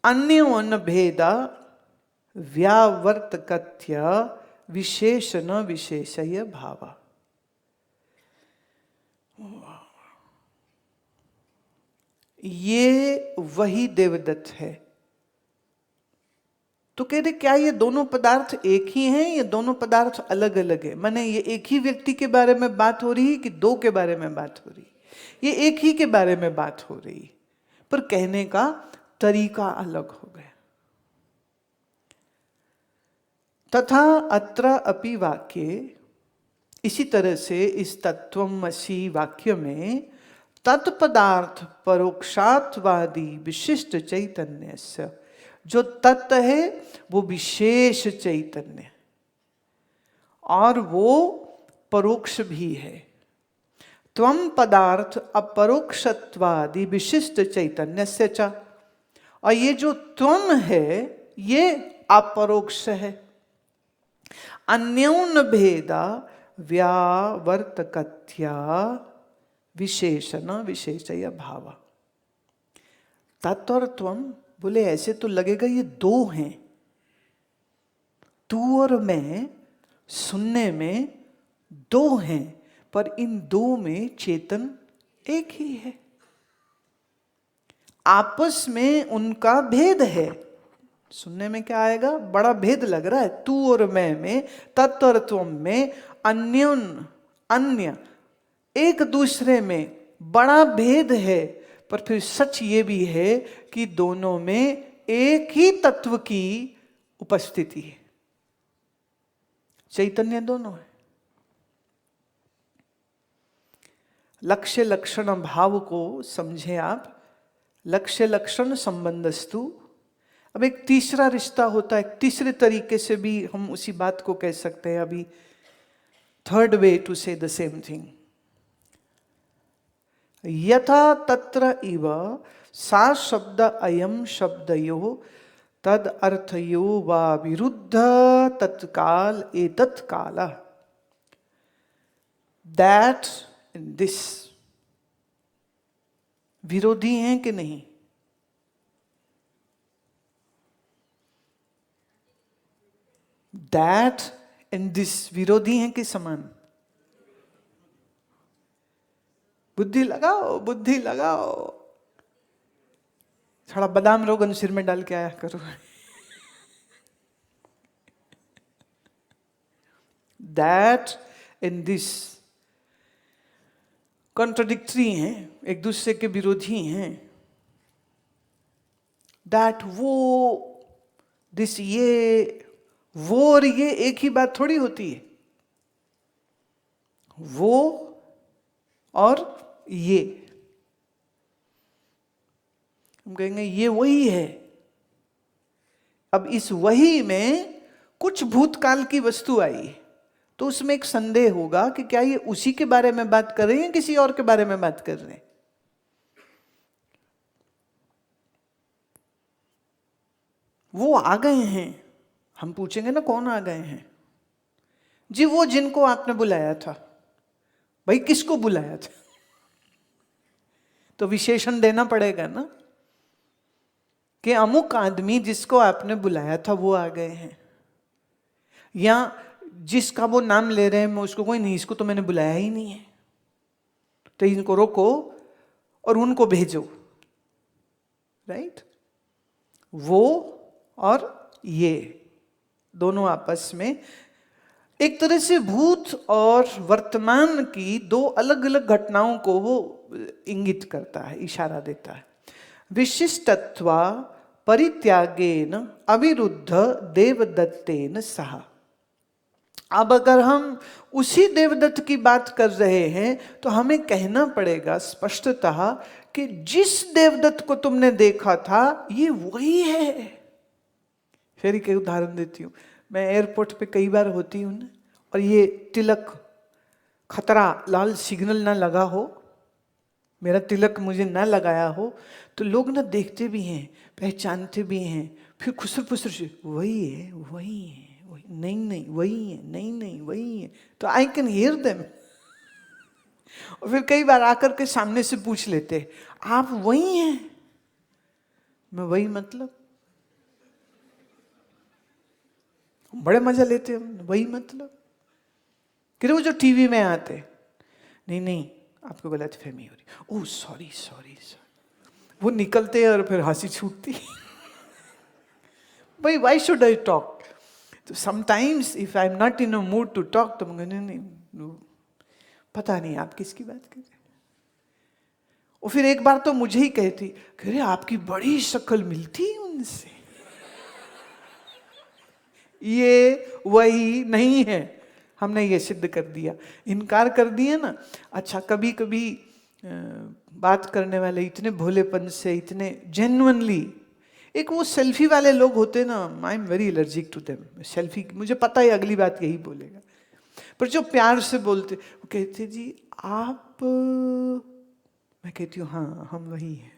अन्योन भेद व्यावर्तकथ्य विशेषण विशेषय भाव। ये वही देवदत्त है। तो कह रहे क्या ये दोनों पदार्थ एक ही हैं, ये दोनों पदार्थ अलग अलग है? माने ये एक ही व्यक्ति के बारे में बात हो रही है कि दो के बारे में बात हो रही? ये एक ही के बारे में बात हो रही, पर कहने का तरीका अलग हो गया। तथा अत्र अपि वाक्ये, इसी तरह से इस तत्वमसि वाक्य में तत्पदार्थ परोक्षात्वादी विशिष्ट चैतन्य से, जो तत्व है वो विशेष चैतन्य और वो परोक्ष भी है। त्वम पदार्थ अपरोक्षत्वादि विशिष्ट चैतन्य से च, और ये जो त्वम है ये अपरोक्ष है। अन्योन भेदा व्यावर्तकथ्या विशेषण विशेषय भाव। तत् और त्वम, बोले ऐसे तो लगेगा ये दो हैं, तू और मैं सुनने में दो हैं, पर इन दो में चेतन एक ही है। आपस में उनका भेद है। सुनने में क्या आएगा? बड़ा भेद लग रहा है। तू और मैं में, तत् और त्वम में, अन्योन अन्य एक दूसरे में बड़ा भेद है, पर फिर सच ये भी है कि दोनों में एक ही तत्व की उपस्थिति है। चैतन्य दोनों है। लक्ष्य लक्षण भाव को समझे आप। लक्ष्य लक्षण संबंधस्तु। अब एक तीसरा रिश्ता होता है, एक तीसरे तरीके से भी हम उसी बात को कह सकते हैं। अभी थर्ड वे टू से द सेम थिंग। यथा तत्र इव सा शब्द अयम शब्दयो तद अर्थयो वा विरुद्ध तत्काल एतत् काल। दैट दिस विरोधी हैं कि नहीं? दैट एंड दिस विरोधी हैं कि समान? बुद्धि लगाओ, बुद्धि लगाओ। थोड़ा बादाम रोगन सिर में डाल के आया करो। दैट एंड दिस कॉन्ट्रडिक्टरी हैं, एक दूसरे के विरोधी हैं। दैट वो, दिस ये, वो और ये एक ही बात थोड़ी होती है। वो और ये, हम कहेंगे ये वही है। अब इस वही में कुछ भूतकाल की वस्तु आई, तो उसमें एक संदेह होगा कि क्या ये उसी के बारे में बात कर रहे हैं, किसी और के बारे में बात कर रहे हैं। वो आ गए हैं, हम पूछेंगे ना कौन आ गए हैं? जी वो जिनको आपने बुलाया था। भाई किसको बुलाया था? तो विशेषण देना पड़ेगा ना कि अमुक आदमी जिसको आपने बुलाया था वो आ गए हैं, या जिसका वो नाम ले रहे हैं मैं उसको, कोई नहीं, इसको तो मैंने बुलाया ही नहीं है, तो इनको रोको और उनको भेजो। राइट? वो और ये दोनों आपस में एक तरह से भूत और वर्तमान की दो अलग अलग घटनाओं को वो इंगित करता है, इशारा देता है। विशिष्टत्वा परित्यागेन अविरुद्ध देवदत्तेन सह। अब अगर हम उसी देवदत्त की बात कर रहे हैं तो हमें कहना पड़ेगा स्पष्टतः कि जिस देवदत्त को तुमने देखा था ये वही है। फिर एक उदाहरण देती हूँ। मैं एयरपोर्ट पे कई बार होती हूँ और ये तिलक, खतरा, लाल सिग्नल ना लगा हो, मेरा तिलक मुझे ना लगाया हो, तो लोग ना देखते भी हैं, पहचानते भी हैं, फिर खुसर फुसर से वही है, वही है, वही नहीं नहीं वही है, नहीं नहीं वही है। तो आई कैन हियर देम। और फिर कई बार आकर के सामने से पूछ लेते, आप वही हैं? मैं वही मतलब बड़े मजा लेते हम, वही मतलब कि वो जो टीवी में आते, नहीं नहीं आपको गलतफहमी हो रही, ओह सॉरी सॉरी सॉरी, वो निकलते हैं और फिर हंसी छूटती भाई व्हाई शुड आई टॉक। तो sometimes if I am not in a mood to talk तो नहीं नहीं पता नहीं आप किसकी बात कर रहे। और फिर एक बार तो मुझे ही कहती, कह रहे आपकी बड़ी शक्ल मिलती उनसे। ये वही नहीं है, हमने ये सिद्ध कर दिया, इनकार कर दिया ना। अच्छा कभी कभी बात करने वाले इतने भोलेपन से, इतने जेन्युइनली, एक वो सेल्फी वाले लोग होते ना, I am very allergic to them. Selfie मुझे पता है अगली बात यही बोलेगा, पर जो प्यार से बोलते, वो कहते जी आप, मैं कहती हूँ हाँ हम वही हैं।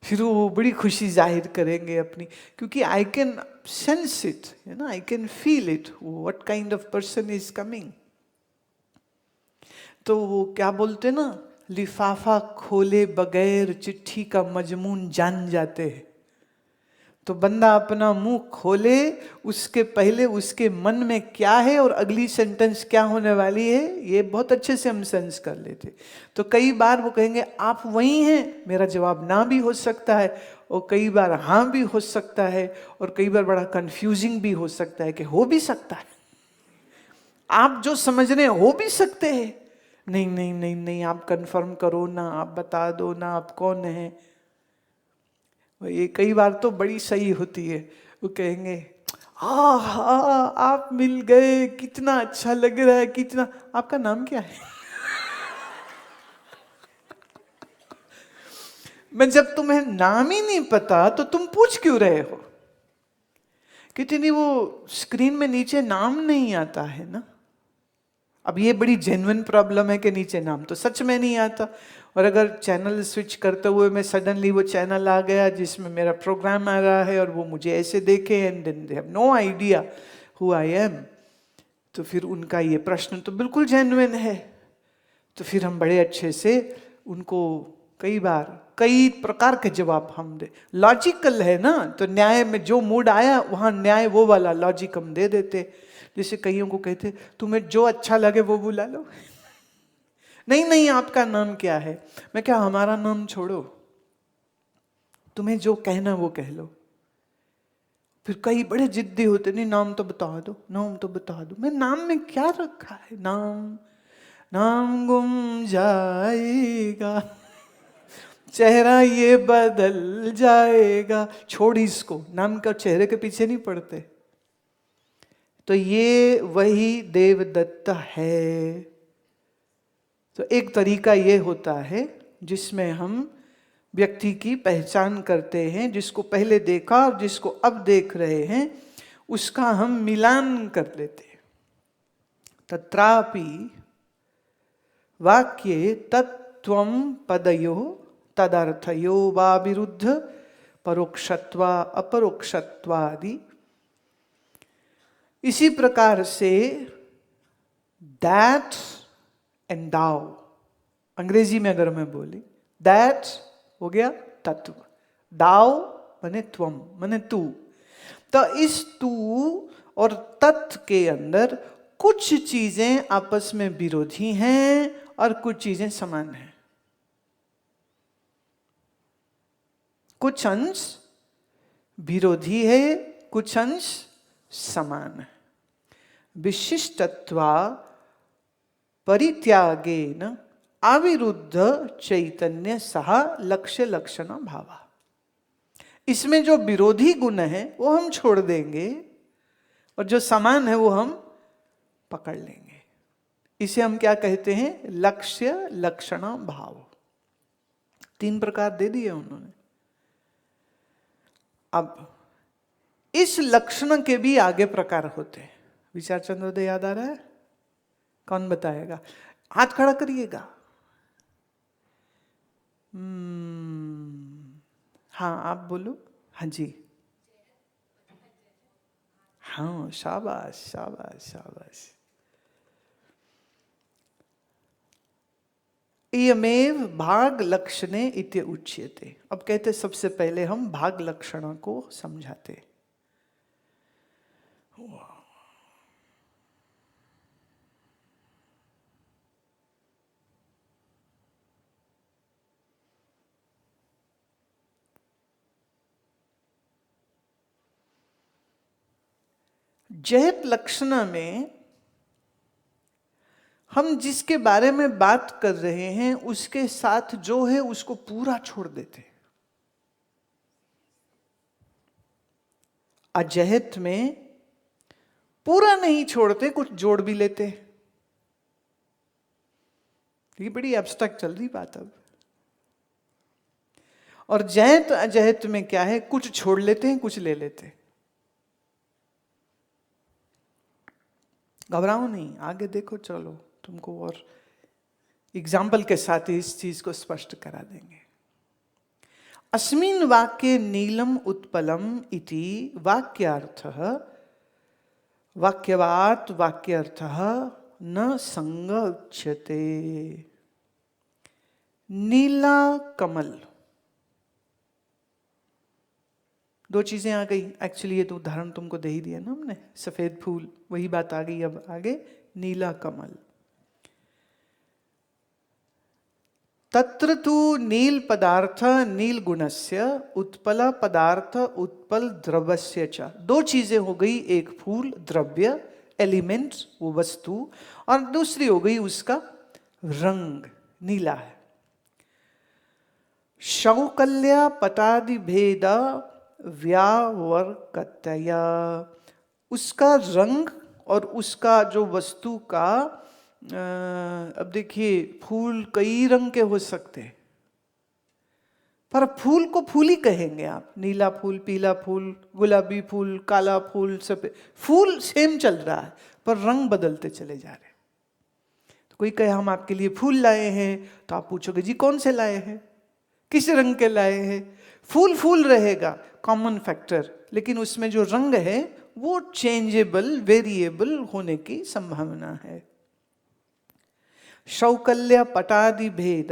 फिर वो बड़ी खुशी जाहिर करेंगे अपनी, क्योंकि आई कैन सेंस इट, है ना, I can feel it, what kind of person is coming. तो वो क्या बोलते ना, लिफाफा खोले बगैर चिट्ठी का मजमून जान जाते हैं। तो बंदा अपना मुंह खोले उसके पहले उसके मन में क्या है और अगली सेंटेंस क्या होने वाली है, ये बहुत अच्छे से हम सेंस कर लेते। तो कई बार वो कहेंगे आप वही हैं, मेरा जवाब ना भी हो सकता है, और कई बार हाँ भी हो सकता है, और कई बार बड़ा कंफ्यूजिंग भी हो सकता है कि हो भी सकता है, आप जो समझ रहे हैं हो भी सकते हैं, नहीं नहीं नहीं नहीं आप कंफर्म करो ना, आप बता दो ना आप कौन है। ये कई बार तो बड़ी सही होती है, वो कहेंगे हाँ आप मिल गए, कितना अच्छा लग रहा है, कितना, आपका नाम क्या है? मैं जब तुम्हें नाम ही नहीं पता तो तुम पूछ क्यों रहे हो? कितनी वो स्क्रीन में नीचे नाम नहीं आता है ना। अब ये बड़ी जेन्युइन प्रॉब्लम है कि नीचे नाम तो सच में नहीं आता, और अगर चैनल स्विच करते हुए मैं सडनली वो चैनल आ गया जिसमें मेरा प्रोग्राम आ रहा है और वो मुझे ऐसे देखे and then they have no idea who I am, तो फिर उनका ये प्रश्न तो बिल्कुल जेन्युइन है। तो फिर हम बड़े अच्छे से उनको कई बार कई प्रकार के जवाब हम दे, लॉजिकल है ना, तो न्याय में जो मूड आया वहाँ न्याय वो वाला लॉजिक हम दे देते। जैसे कईयों को कहते तुम्हें जो अच्छा लगे वो बुला लो नहीं नहीं आपका नाम क्या है, मैं क्या हमारा नाम छोड़ो, तुम्हें जो कहना वो कह लो। फिर कई बड़े जिद्दी होते, नहीं नाम तो बता दो, नाम तो बता दो। मैं नाम में क्या रखा है, नाम नाम गुम जाएगा चेहरा ये बदल जाएगा, छोड़ इसको, नाम का चेहरे के पीछे नहीं पड़ते। तो ये वही देवदत्त है। तो एक तरीका ये होता है जिसमें हम व्यक्ति की पहचान करते हैं, जिसको पहले देखा और जिसको अब देख रहे हैं उसका हम मिलान कर लेते हैं। तत्रापि वाक्ये तत्त्वं पदयो तदर्थयो वा विरुद्ध परोक्षत्वा अपरोक्षत्वादि। इसी प्रकार से दैट एंड दाओ, अंग्रेजी में अगर मैं बोली दैट हो गया तत्व, दाओ मने त्वम मने तू। तो इस तू और तत्व के अंदर कुछ चीजें आपस में विरोधी हैं और कुछ चीजें समान हैं। कुछ अंश विरोधी है, कुछ अंश समान है। विशिष्टत्वा परित्यागेन अविरुद्ध चैतन्य सह लक्ष्य लक्षण भावा। इसमें जो विरोधी गुण है वो हम छोड़ देंगे और जो समान है वो हम पकड़ लेंगे। इसे हम क्या कहते हैं, लक्ष्य लक्षण भाव। 3 प्रकार दे दिए उन्होंने। अब इस लक्षण के भी आगे प्रकार होते हैं। विचार चंद्रोदय याद आ रहा है? कौन बताएगा? हाथ खड़ा करिएगा। हाँ आप बोलो। हाँ जी, हाँ शाबाश शाबाश शाबाश। इयमेव भाग लक्षणे इत्य उच्यते। अब कहते सबसे पहले हम भाग लक्षण को समझाते। जयत लक्षणा में हम जिसके बारे में बात कर रहे हैं उसके साथ जो है उसको पूरा छोड़ देते। अजहत में पूरा नहीं छोड़ते, कुछ जोड़ भी लेते। ये बड़ी एब्स्ट्रैक्ट चल रही बात अब। और जयत अजहत में क्या है, कुछ छोड़ लेते हैं, कुछ ले लेते। घबराओ नहीं, आगे देखो, चलो तुमको और एग्जाम्पल के साथ ही इस चीज को स्पष्ट करा देंगे। अस्मिन् वाक्ये नीलम उत्पलम इति वाक्यार्थः वाक्यवात् वाक्यार्थः न संग उच्यते। नीला कमल, दो चीजें आ गई। एक्चुअली ये तो उदाहरण तुमको दे ही दिया ना हमने, सफेद फूल, वही बात आ गई। अब आगे नीला कमल। तत्र तु नील पदार्थ नील गुणस्य उत्पल पदार्थ उत्पल द्रव्यस्य च। दो चीजें हो गई, एक फूल द्रव्य एलिमेंट वो वस्तु, और दूसरी हो गई उसका रंग, नीला है। शौकल्या पटादि भेद व्यावर्कतया, उसका रंग और उसका जो वस्तु का अब देखिए, फूल कई रंग के हो सकते हैं, पर फूल को फूल ही कहेंगे आप। नीला फूल, पीला फूल, गुलाबी फूल, काला फूल, सफेद फूल सेम चल रहा है, पर रंग बदलते चले जा रहे हैं। तो कोई कहे हम आपके लिए फूल लाए हैं, तो आप पूछोगे जी कौन से लाए हैं, किस रंग के लाए हैं। फूल फूल रहेगा, कॉमन फैक्टर, लेकिन उसमें जो रंग है वो चेंजेबल, वेरिएबल होने की संभावना है। शौकल्य पटादि भेद,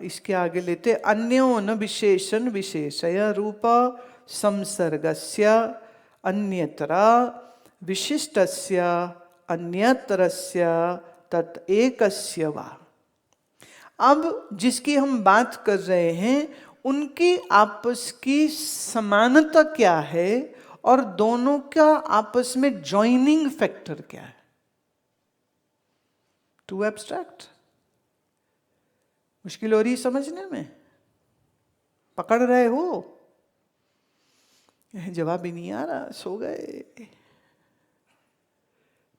इसके आगे लेते अन्यो न विशेषण विशेषय रूप संसर्गस्य अन्यतरा विशिष्टस्य अन्यतरस्य तत् एकस्य वा। अब जिसकी हम बात कर रहे हैं उनकी आपस की समानता क्या है और दोनों का आपस में जॉइनिंग फैक्टर क्या है। टू एब्स्ट्रैक्ट, मुश्किल हो रही समझने में, पकड़ रहे हो, जवाब ही नहीं आ रहा, सो गए।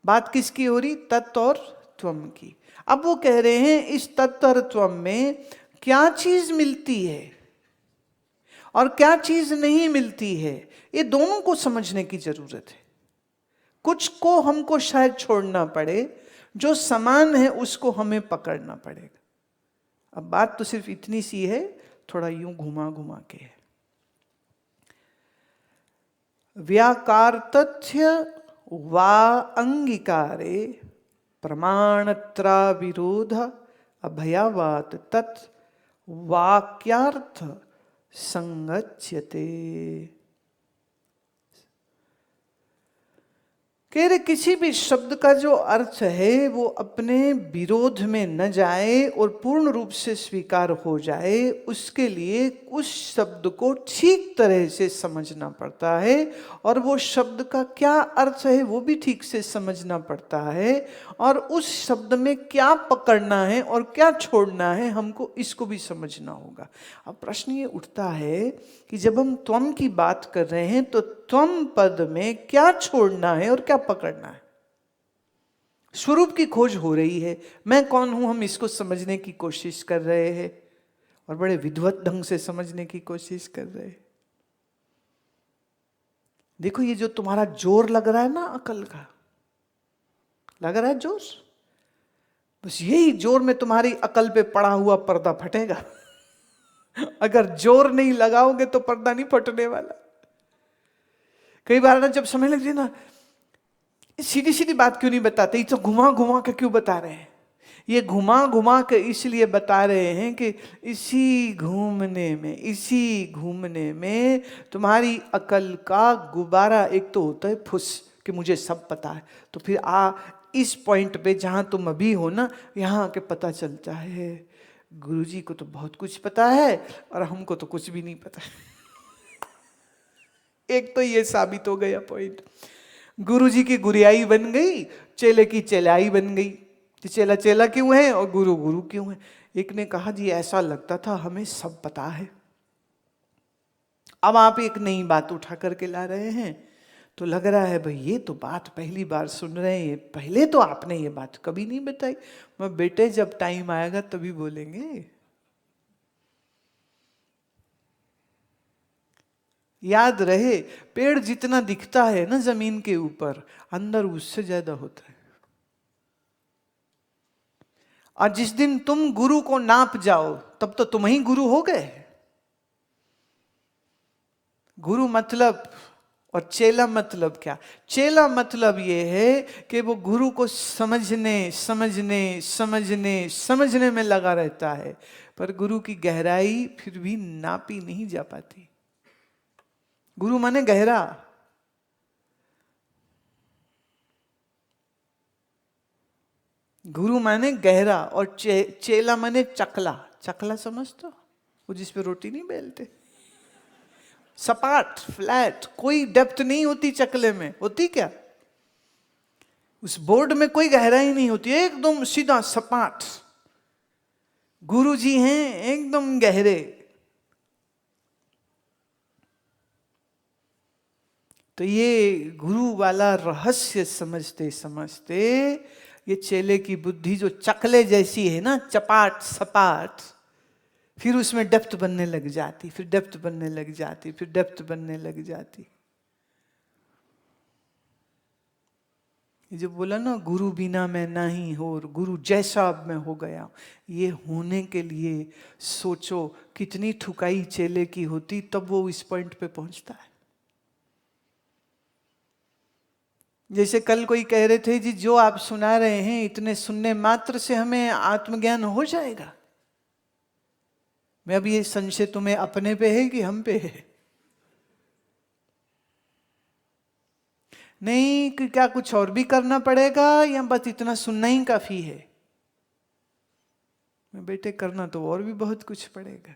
बात किसकी हो रही, तत्व और त्वम की। अब वो कह रहे हैं इस तत्व और त्वम में क्या चीज मिलती है और क्या चीज नहीं मिलती है, ये दोनों को समझने की जरूरत है। कुछ को हमको शायद छोड़ना पड़े, जो समान है उसको हमें पकड़ना पड़ेगा। अब बात तो सिर्फ इतनी सी है, थोड़ा यूं घुमा घुमा के है। व्याकार तथ्य वा अंगीकारे प्रमाणत्रा विरोध अभयावात तत् वाक्यार्थ संगच्छते। कह रहे किसी भी शब्द का जो अर्थ है वो अपने विरोध में न जाए और पूर्ण रूप से स्वीकार हो जाए, उसके लिए उस शब्द को ठीक तरह से समझना पड़ता है और वो शब्द का क्या अर्थ है वो भी ठीक से समझना पड़ता है, और उस शब्द में क्या पकड़ना है और क्या छोड़ना है हमको इसको भी समझना होगा। अब प्रश्न ये उठता है कि जब हम त्वम की बात कर रहे हैं तो त्वम पद में क्या छोड़ना है और क्या पकड़ना है। स्वरूप की खोज हो रही है, मैं कौन हूं हम इसको समझने की कोशिश कर रहे हैं और बड़े विद्वत ढंग से समझने की कोशिश कर रहे हैं। देखो ये जो तुम्हारा जोर लग रहा है ना, अकल का लग रहा है जोर, बस यही जोर में तुम्हारी अकल पे पड़ा हुआ पर्दा फटेगा। अगर जोर नहीं लगाओगे तो पर्दा नहीं फटने वाला। कई बार ना जब समय लग जाए ना, सीधी सीधी बात क्यों नहीं बताते, ये तो घुमा घुमा के क्यों बता रहे हैं, ये घुमा घुमा के इसलिए बता रहे हैं कि इसी घूमने में तुम्हारी अकल का गुब्बारा, एक तो होता है फुस कि मुझे सब पता है, तो फिर इस पॉइंट पे जहां तुम अभी हो ना, यहाँ आके पता चलता है गुरुजी को तो बहुत कुछ पता है और हमको तो कुछ भी नहीं पता। एक तो ये साबित हो गया पॉइंट। गुरुजी की गुरियाई बन गई, चेले की चेलाई बन गई। कि चेला चेला क्यों है और गुरु गुरु क्यों है। एक ने कहा जी ऐसा लगता था हमें सब पता है। अब आप एक नई बात उठा करके ला रहे हैं, तो लग रहा है भाई ये तो बात पहली बार सुन रहे हैं, पहले तो आपने ये बात कभी नहीं बताई। मैं बेटे जब टाइम आएगा तभी बोलेंगे। याद रहे, पेड़ जितना दिखता है ना जमीन के ऊपर, अंदर उससे ज्यादा होता है। और जिस दिन तुम गुरु को नाप जाओ तब तो तुम ही गुरु हो गए। गुरु मतलब और चेला मतलब क्या? चेला मतलब ये है कि वो गुरु को समझने में लगा रहता है, पर गुरु की गहराई फिर भी नापी नहीं जा पाती। गुरु माने गहरा। गुरु माने गहरा और चेला माने चकला। चकला समझते हो? वो जिस पे रोटी नहीं बेलते, सपाट फ्लैट, कोई डेप्थ नहीं होती चकले में। होती क्या? उस बोर्ड में कोई गहराई नहीं होती, एकदम सीधा सपाट। गुरु जी हैं एकदम गहरे। तो ये गुरु वाला रहस्य समझते समझते ये चेले की बुद्धि जो चकले जैसी है ना, चपाट सपाट, फिर उसमें डेप्थ बनने लग जाती, फिर डेप्थ बनने लग जाती, फिर डेप्थ बनने लग जाती। ये जो बोला ना गुरु बिना मैं नहीं हो, और गुरु जैसा अब मैं हो गया, ये होने के लिए सोचो कितनी ठुकाई चेले की होती, तब वो इस पॉइंट पे पहुंचता है। जैसे कल कोई कह रहे थे जी जो आप सुना रहे हैं इतने सुनने मात्र से हमें आत्मज्ञान हो जाएगा। मैं अब ये संशय तुम्हें अपने पे है कि हम पे है? नहीं कि क्या कुछ और भी करना पड़ेगा या बस इतना सुनना ही काफी है? मैं बेटे करना तो और भी बहुत कुछ पड़ेगा।